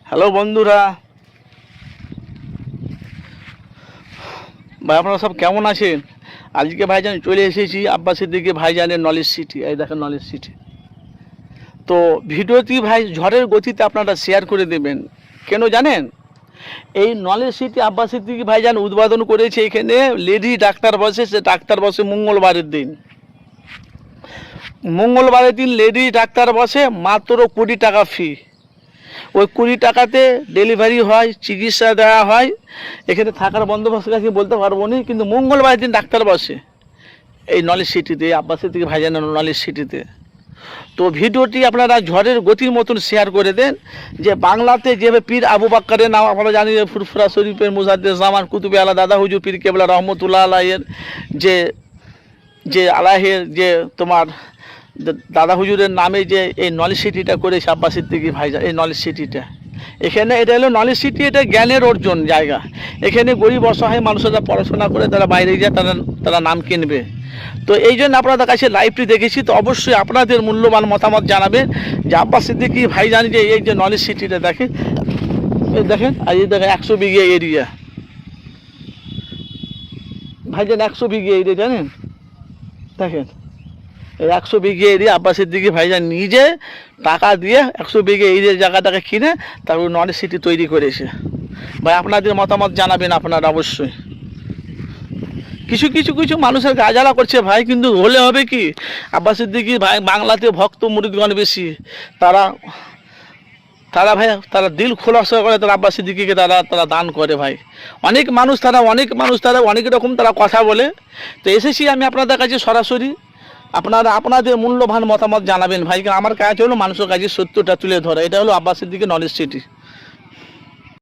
Hello বন্ধুরা, ভাই আপনারা সব কেমন আছেন? আজকে ভাইজান চলে এসেছি আব্বাস সিদ্দিকী ভাইজানের নলেজ সিটি। এই দেখেন নলেজ সিটি। তো ভিডিওটি ভাই ঝড়ের গতিতে আপনারা শেয়ার করে দেবেন। কেন জানেন? এই নলেজ সিটি আব্বাস সিদ্দিকী ভাইজান উদ্বোধন করেছে। এখানে লেডি ডাক্তার বসে, সে ডাক্তার বসে মঙ্গলবারের দিন। মঙ্গলবারের দিন লেডি ডাক্তার বসে, মাত্র 20 টাকা ফি। ওই 20 টাকাতে ডেলিভারি হয়, চিকিৎসা দেওয়া হয়। এখানে থাকার বন্দোবস্ত কাছে বলতে পারবো না, কিন্তু মঙ্গলবার দিন ডাক্তার বসে এই নলেজ সিটিতে, আব্বাস সিদ্দিকী ভাইজানের নলেজ সিটিতে। তো ভিডিওটি আপনারা ঝড়ের গতির মতন শেয়ার করে দেন। যে বাংলাতে যেভাবে পীর আবু বাক্কারের নাম আপনারা জানি, ফুরফুরা শরীফের মুজাদ্দেদ জামান কুতুবে আলা দাদা হুজুর পীর কেবলা রহমতুল্লাহ আলাইয়ের যে যে আলাহের যে তোমার দাদা হুজুরের নামে যে এই নলেজ সিটিটা করেছে আব্বাস সিদ্দিকী ভাইজান, এই নলেজ সিটিটা এখানে, এটা হলো নলেজ সিটি। এটা জ্ঞানের অর্জন জায়গা। এখানে গরিব অসহায় মানুষরা পড়াশোনা করে তারা বাইরে যায়, তারা নাম কিনবে। তো এই জন্য আপনাদের কাছে লাইভটি দেখেছি। তো অবশ্যই আপনাদের মূল্যবান মতামত জানাবেন যে আব্বাস সিদ্দিকী ভাইজান যে এই যে নলেজ সিটিটা দেখেন, এই দেখেন, আর এই দেখেন 100 বিঘে এরিয়া ভাইজান, 100 বিঘে এরিয়া জানেন, দেখেন এই 100 বিঘে এরিয়া আব্বাস সিদ্দিকী ভাইজান নিজে টাকা দিয়ে 100 বিঘে এরিয়ার জায়গাটাকে কিনে তারপর নলেজ সিটি তৈরি করেছে। ভাই আপনাদের মতামত জানাবেন আপনারা অবশ্যই। কিছু মানুষের গাজালা করছে ভাই, কিন্তু হলে হবে কি, আব্বাস সিদ্দিকী ভাই বাংলাতে ভক্ত মুরিদগণ বেশি, তারা ভাই তারা দিল খোলাসা করে, তারা আব্বাস সিদ্দিকীকে তারা দান করে ভাই। অনেক মানুষ তারা অনেক রকম তারা কথা বলে। তো এসেছি আমি আপনাদের কাছে সরাসরি, আপনারা আপনাদের মূল্যবান মতামত জানাবেন ভাই। আমার কাজ হলো মানুষের কাছে সত্যটা তুলে ধরা। এটা হলো আব্বাস সিদ্দিকী নলেজ সিটি।